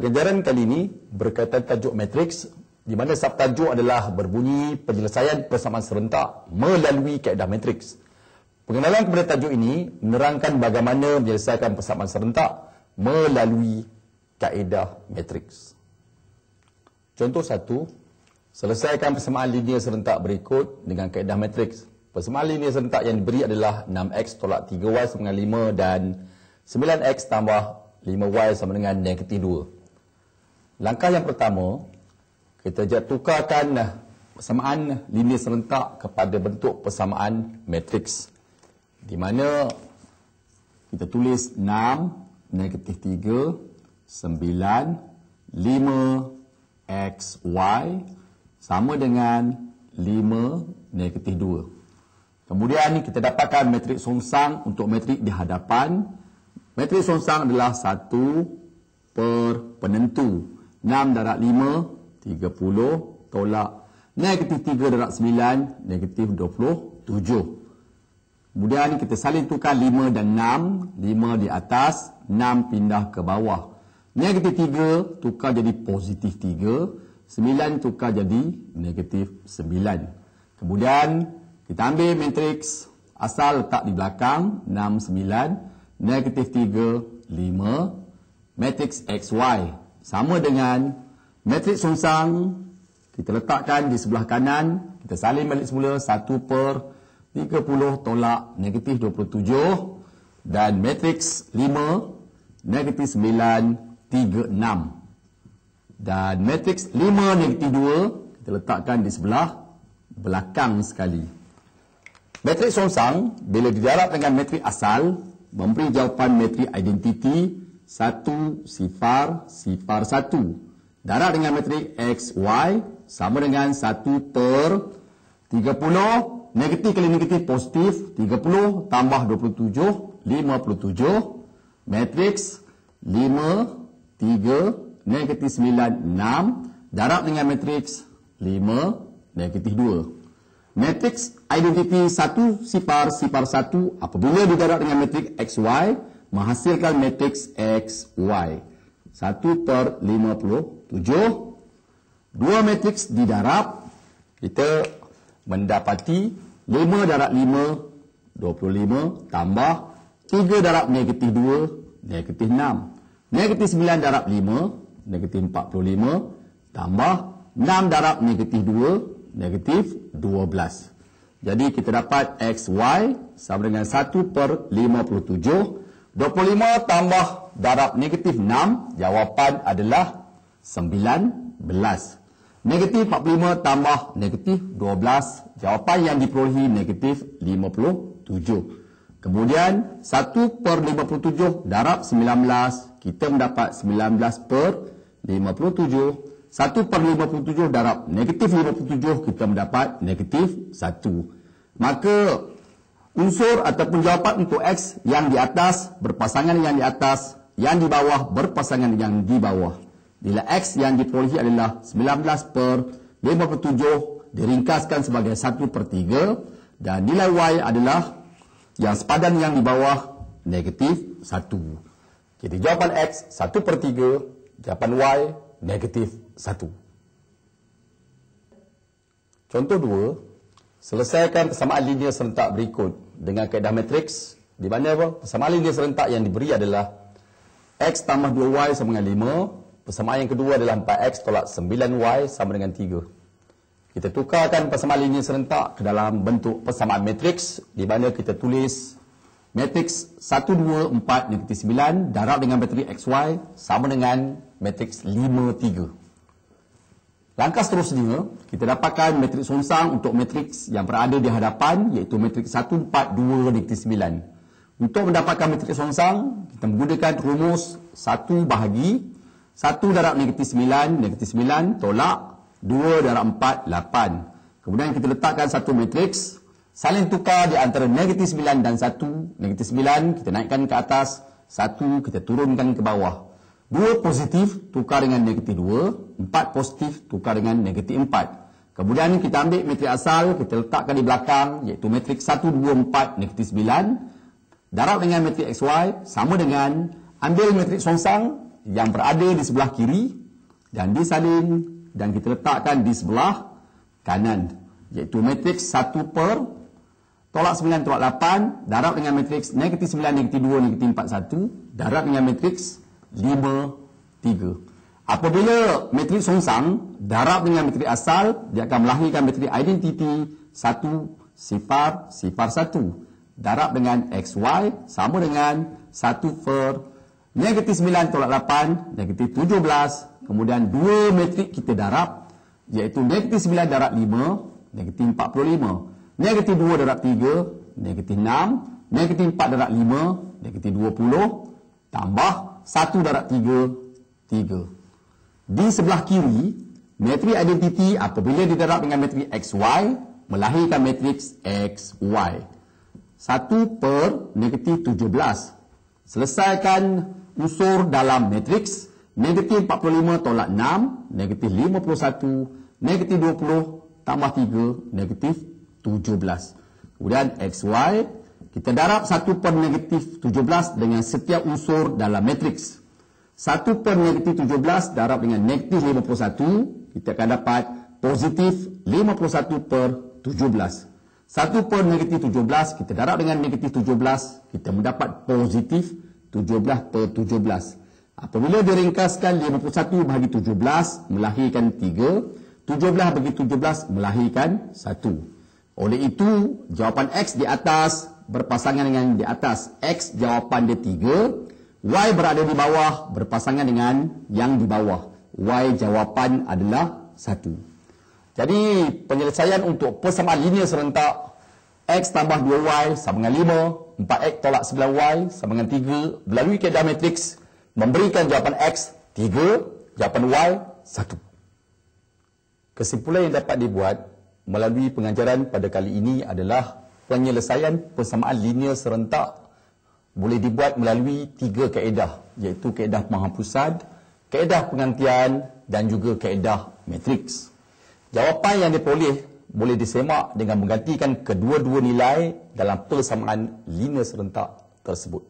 Pengajaran kali ini berkaitan tajuk matriks, di mana subtajuk adalah berbunyi penyelesaian persamaan serentak melalui kaedah matriks. Pengenalan kepada tajuk ini menerangkan bagaimana menyelesaikan persamaan serentak melalui kaedah matriks. Contoh 1, selesaikan persamaan linear serentak berikut dengan kaedah matriks. Persamaan linear serentak yang diberi adalah 6x tolak 3y sama dengan 5 dan 9x tambah 5y sama dengan negatif 2. Langkah yang pertama, kita tukarkan persamaan linear serentak kepada bentuk persamaan matriks, di mana kita tulis 6, negatif 3, 9, 5, x, y sama dengan 5, negatif 2. Kemudian kita dapatkan matriks songsang untuk matriks di hadapan. Matriks songsang adalah 1 per penentu. 6 darab 5, 30, tolak negatif 3 darab 9, negatif 27. Kemudian kita salin tukar 5 dan 6. 5 di atas, 6 pindah ke bawah. Negatif 3 tukar jadi positif 3. 9 tukar jadi negatif 9. Kemudian kita ambil matriks asal letak di belakang. 6, 9, negatif 3, 5. Matriks XY sama dengan matriks songsang, kita letakkan di sebelah kanan, kita salin balik semula 1 per 30 tolak negatif 27, dan matriks 5, negatif 9, 3, 6. Dan matriks 5, negatif 2, kita letakkan di sebelah belakang sekali. Matriks songsang, bila didarab dengan matriks asal, memberi jawapan matriks identiti 1, sifar, sifar 1. Darab dengan matriks X, Y sama dengan 1 per 30. Negatif kali negatif positif. 30 tambah 27, 57. Matriks 5, 3, negatif 9, 6. Darab dengan matriks 5, negatif 2. Matriks identiti 1, sifar, sifar 1 apabila didarab dengan matriks XY menghasilkan matriks XY. 1 per 57. Dua matriks didarab, kita mendapati 5 darab 5, 25, tambah 3 darab negatif 2, negatif 6. Negatif 9 darab 5, negatif 45, tambah 6 darab negatif 2, negatif 12. Jadi kita dapat XY sama dengan 1 per 57. 25 tambah darab negatif 6, jawapan adalah 19. Negatif 45 tambah negatif 12, jawapan yang diperolehi negatif 57. Kemudian 1 per 57 darab 19, kita mendapat 19 per 57. 1 per 57 darab negatif 57, kita mendapat negatif 1. Maka unsur ataupun jawapan untuk X yang di atas berpasangan yang di atas, yang di bawah berpasangan yang di bawah. Bila X yang diperolehi adalah 19 per 57 diringkaskan sebagai 1 per 3, dan nilai Y adalah yang sepadan yang di bawah negatif 1. Jadi jawapan X 1 per 3, jawapan Y negatif 1. Contoh 2, selesaikan persamaan linear serentak berikut dengan kaedah matriks, di mana persamaan linear serentak yang diberi adalah X tambah 2Y sama dengan 5. Persamaan yang kedua adalah 4X tolak 9Y sama dengan 3. Kita tukarkan persamaan linear serentak ke dalam bentuk persamaan matriks, di mana kita tulis matriks 1, 2, 4, negatif 9 darab dengan matriks XY sama dengan matriks 5, 3. Langkah seterusnya, kita dapatkan matriks songsang untuk matriks yang berada di hadapan, iaitu matriks 1, 4, 2, negatif 9. Untuk mendapatkan matriks songsang, kita menggunakan rumus 1 bahagi 1 darab negatif 9, negatif 9, tolak 2 darab 4, 8. Kemudian kita letakkan satu matriks, saling tukar di antara negatif 9 dan 1. Negatif 9 kita naikkan ke atas, 1 kita turunkan ke bawah. 2 positif tukar dengan negatif 2, 4 positif tukar dengan negatif 4. Kemudian kita ambil matriks asal, kita letakkan di belakang, iaitu matriks 1, 2, 4, negatif 9. Darab dengan matriks XY sama dengan ambil matriks songsang, yang berada di sebelah kiri dan disalin dan kita letakkan di sebelah kanan, iaitu matriks 1 per tolak 9 tolak 8 darab dengan matriks negatif 9, negatif 2, negatif 4, 1 darab dengan matriks 5, 3. Apabila matriks songsang darab dengan matriks asal, dia akan melahirkan matriks identiti 1, 0, 0, 1 darab dengan XY sama dengan 1 per negatif 9 tolak 8, negatif 17. Kemudian dua matrik kita darab, iaitu negatif 9 darab 5, negatif 45. Negatif 2 darab 3, negatif 6. Negatif 4 darab 5, negatif 20. Tambah 1 darab 3, 3. Di sebelah kiri, matrik identiti apabila didarab dengan matrik XY, melahirkan matriks XY. 1 per negatif 17. Selesaikan unsur dalam matriks. Negatif 45 tolak 6, negatif 51, negatif 20, tambah 3, negatif 17. Kemudian XY, kita darab 1 per negatif 17 dengan setiap unsur dalam matriks. 1 per negatif 17 darab dengan negatif 51, kita akan dapat positif 51 per 17. 1 per negatif 17, kita darab dengan negatif 17, kita mendapat positif 17 per 17. Apabila diringkaskan 51 bahagi 17 melahirkan 3, 17 bagi 17 melahirkan 1. Oleh itu, jawapan X di atas berpasangan dengan di atas. X jawapan dia 3, Y berada di bawah berpasangan dengan yang di bawah. Y jawapan adalah 1. Jadi, penyelesaian untuk persamaan linear serentak X tambah 2Y sama dengan 5, 4X tolak 9Y sama dengan 3 melalui kaedah matriks memberikan jawapan X 3, jawapan Y 1. Kesimpulan yang dapat dibuat melalui pengajaran pada kali ini adalah penyelesaian persamaan linear serentak boleh dibuat melalui 3 kaedah, iaitu kaedah penghapusan, kaedah pengantian dan juga kaedah matriks. Jawapan yang diperoleh boleh disemak dengan menggantikan kedua-dua nilai dalam persamaan linear serentak tersebut.